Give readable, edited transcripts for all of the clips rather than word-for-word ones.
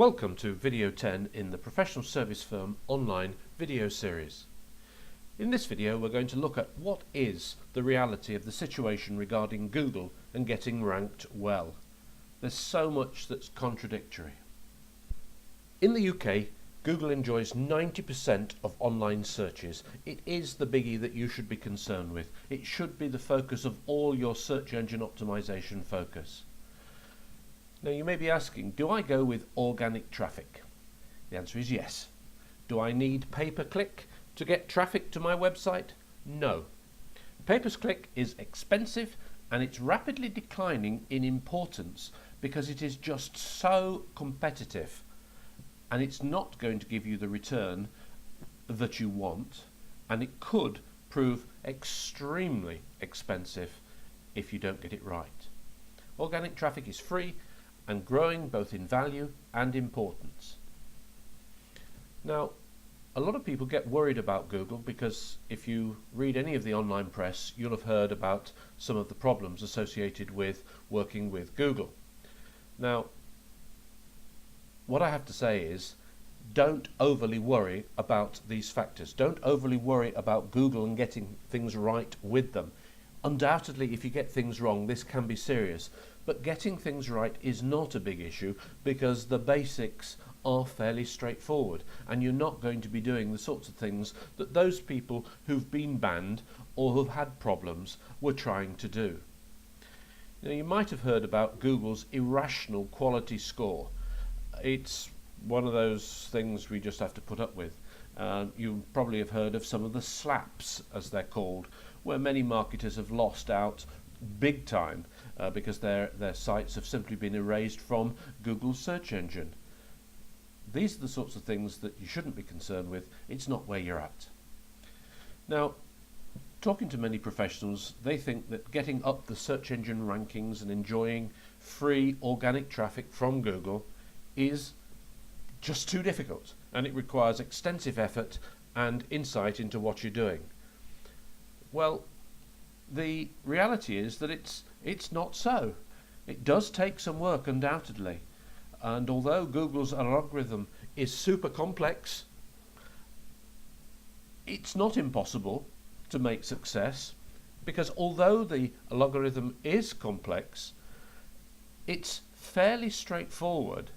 Welcome to video 10 in the Professional Service Firm online video series. In this video we're going to look at what is the reality of the situation regarding Google and getting ranked well. There's so much that's contradictory. In the UK, Google enjoys 90% of online searches. It is the biggie that you should be concerned with. It should be the focus of all your search engine optimization focus. Now you may be asking, do I go with organic traffic? The answer is yes. Do I need pay-per-click to get traffic to my website? No. Pay-per-click is expensive and it's rapidly declining in importance because it is just so competitive and it's not going to give you the return that you want, and it could prove extremely expensive if you don't get it right. Organic traffic is free and growing both in value and importance. Now, a lot of people get worried about Google because if you read any of the online press, you'll have heard about some of the problems associated with working with Google. Now, what I have to say is, don't overly worry about these factors. Don't overly worry about Google and getting things right with them. Undoubtedly, if you get things wrong, this can be serious. But getting things right is not a big issue because the basics are fairly straightforward and you're not going to be doing the sorts of things that those people who've been banned or who've had problems were trying to do. Now, you might have heard about Google's irrational quality score. It's one of those things we just have to put up with. You probably have heard of some of the slaps, as they're called, where many marketers have lost out big time because their sites have simply been erased from Google's search engine. These are the sorts of things that you shouldn't be concerned with. It's not where you're at. Now, talking to many professionals, they think that getting up the search engine rankings and enjoying free organic traffic from Google is just too difficult, and it requires extensive effort and insight into what you're doing. Well, the reality is that it's not so. It does take some work, undoubtedly, and although Google's algorithm is super complex, it's not impossible to make success, because although the algorithm is complex, it's fairly straightforward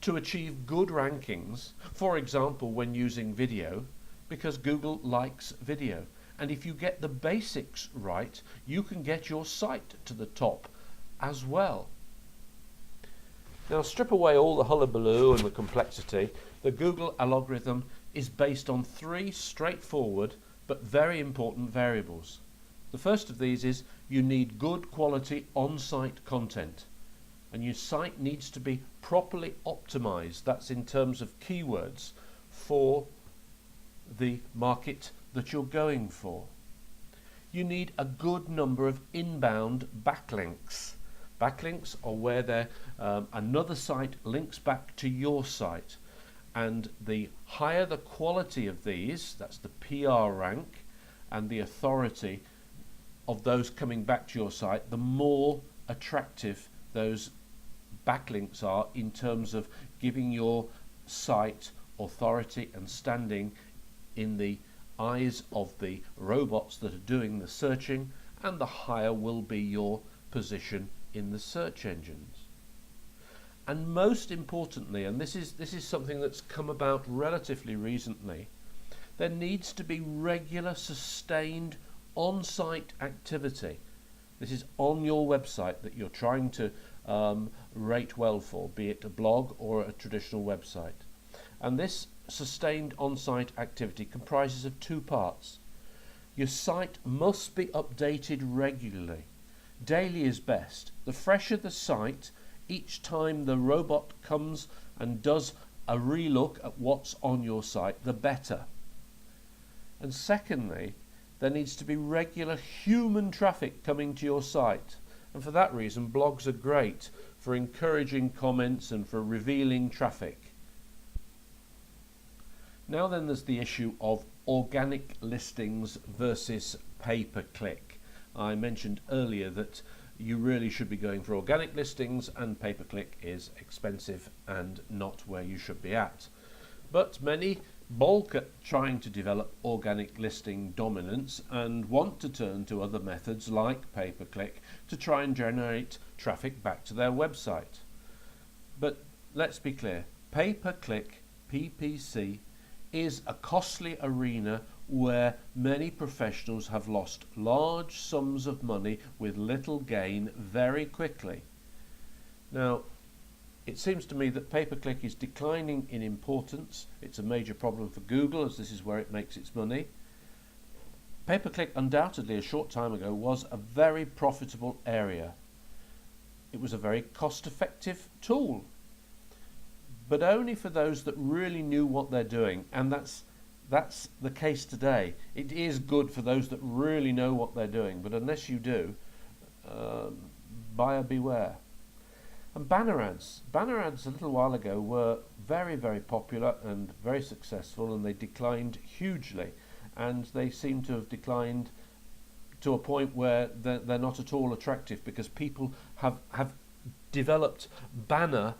to achieve good rankings, for example when using video, because Google likes video. And if you get the basics right, you can get your site to the top as well. Now, strip away all the hullabaloo and the complexity. The Google algorithm is based on three straightforward but very important variables. The first of these is you need good quality on-site content. And your site needs to be properly optimized. That's in terms of keywords for the market that you're going for. You need a good number of inbound backlinks. Backlinks are where another site links back to your site, and the higher the quality of these, that's the PR rank and the authority of those coming back to your site, the more attractive those backlinks are in terms of giving your site authority and standing in the eyes of the robots that are doing the searching, and the higher will be your position in the search engines. And most importantly, and this is something that's come about relatively recently, there needs to be regular sustained on-site activity. This is on your website that you're trying to rate well for, be it a blog or a traditional website. And this sustained on-site activity comprises of two parts. Your site must be updated regularly. Daily is best. The fresher the site, each time the robot comes and does a relook at what's on your site, the better. And secondly, there needs to be regular human traffic coming to your site. And for that reason, blogs are great for encouraging comments and for revealing traffic. Now then, there's the issue of organic listings versus pay-per-click. I mentioned earlier that you really should be going for organic listings, and pay-per-click is expensive and not where you should be at. But many balk at trying to develop organic listing dominance and want to turn to other methods like pay-per-click to try and generate traffic back to their website. But let's be clear, pay-per-click, PPC, is a costly arena where many professionals have lost large sums of money with little gain very quickly. Now, it seems to me that pay-per-click is declining in importance. It's a major problem for Google, as this is where it makes its money. Pay-per-click undoubtedly a short time ago was a very profitable area. It was a very cost-effective tool, but only for those that really knew what they're doing, and that's the case today. It is good for those that really know what they're doing, but unless you do, buyer beware. And banner ads a little while ago were very, very popular and very successful, and they declined hugely, and they seem to have declined to a point where they're not at all attractive, because people have developed banner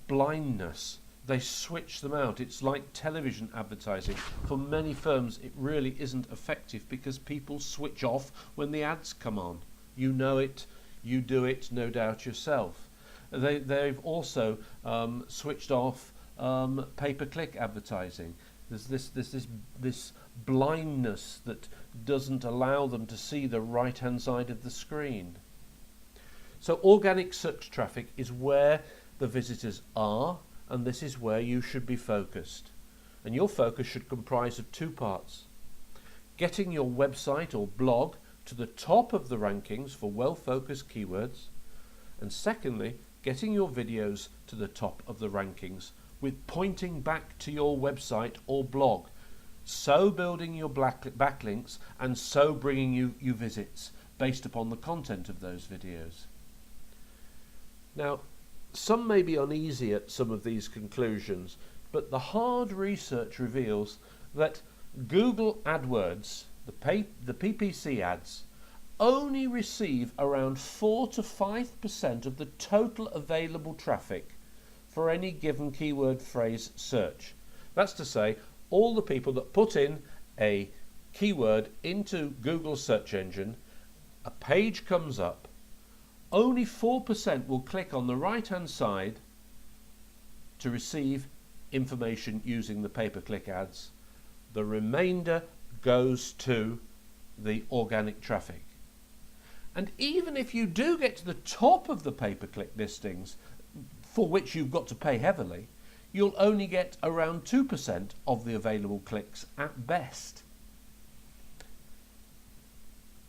blindness. They switch them out. It's like television advertising. For many firms it really isn't effective because people switch off when the ads come on. You know it, you do it no doubt yourself. They've also switched off pay-per-click advertising. There's this blindness that doesn't allow them to see the right-hand side of the screen. So organic search traffic is where the visitors are, and this is where you should be focused. And your focus should comprise of two parts: getting your website or blog to the top of the rankings for well-focused keywords, and secondly, getting your videos to the top of the rankings with pointing back to your website or blog, so building your backlinks and so bringing you visits based upon the content of those videos. Now, some may be uneasy at some of these conclusions, but the hard research reveals that Google AdWords, the PPC ads, only receive around 4 to 5% of the total available traffic for any given keyword phrase search. That's to say, all the people that put in a keyword into Google's search engine, a page comes up, only 4% will click on the right-hand side to receive information using the pay-per-click ads. The remainder goes to the organic traffic. And even if you do get to the top of the pay-per-click listings, for which you've got to pay heavily, you'll only get around 2% of the available clicks at best.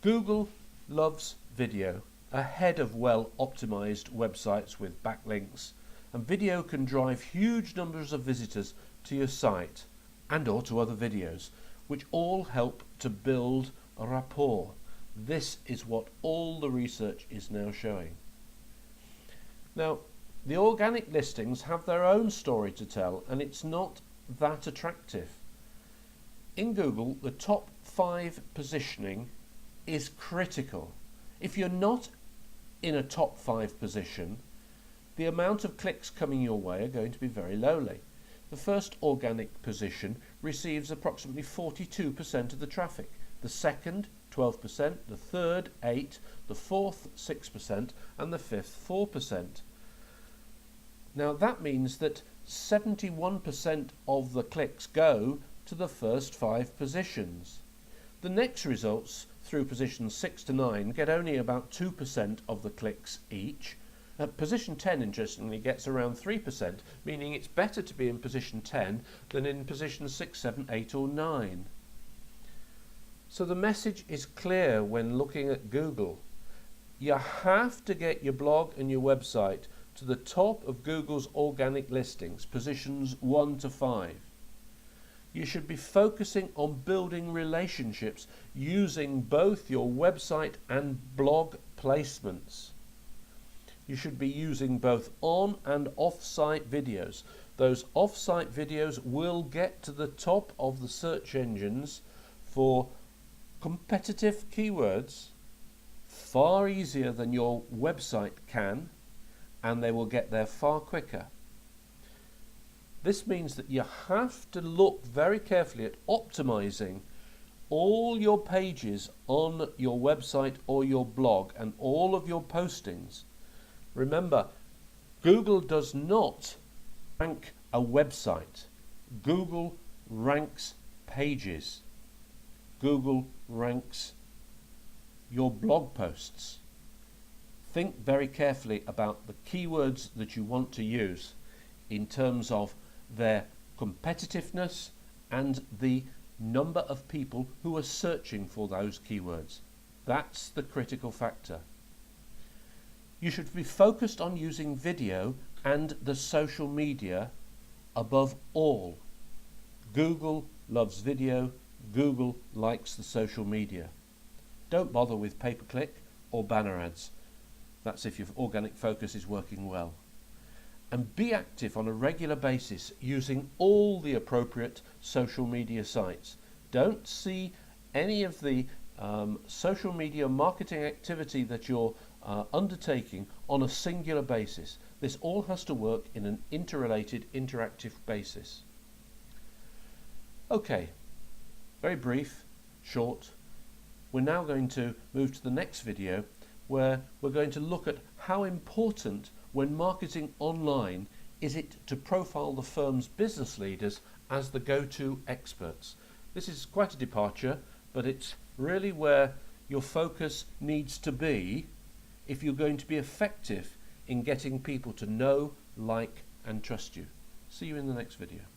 Google loves video ahead of well-optimized websites with backlinks, and video can drive huge numbers of visitors to your site and or to other videos, which all help to build a rapport. This is what all the research is now showing. Now, the organic listings have their own story to tell, and it's not that attractive. In Google, the top 5 positioning is critical. If you're not in a top 5 position, the amount of clicks coming your way are going to be very lowly. The first organic position receives approximately 42% of the traffic, the second 12%, the third 8%, the fourth 6%, and the fifth 4%. Now that means that 71% of the clicks go to the first 5 positions. The next results through positions 6 to 9 get only about 2% of the clicks each. Position 10, interestingly, gets around 3%, meaning it's better to be in position 10 than in position 6, 7, 8 or 9. So the message is clear when looking at Google. You have to get your blog and your website to the top of Google's organic listings, positions 1 to 5. You should be focusing on building relationships using both your website and blog placements. You should be using both on and off-site videos. Those off-site videos will get to the top of the search engines for competitive keywords, far easier than your website can, and they will get there far quicker. This means that you have to look very carefully at optimizing all your pages on your website or your blog and all of your postings. Remember, Google does not rank a website. Google ranks pages. Google ranks your blog posts. Think very carefully about the keywords that you want to use in terms of their competitiveness and the number of people who are searching for those keywords. That's the critical factor. You should be focused on using video and the social media above all. Google loves video. Google likes the social media. Don't bother with pay-per-click or banner ads. That's if your organic focus is working well. And be active on a regular basis using all the appropriate social media sites. Don't see any of the social media marketing activity that you're undertaking on a singular basis. This all has to work in an interrelated, interactive basis. Okay, very brief, short. We're now going to move to the next video where we're going to look at how important when marketing online is it to profile the firm's business leaders as the go-to experts. This is quite a departure, but it's really where your focus needs to be if you're going to be effective in getting people to know, like and trust you. See you in the next video.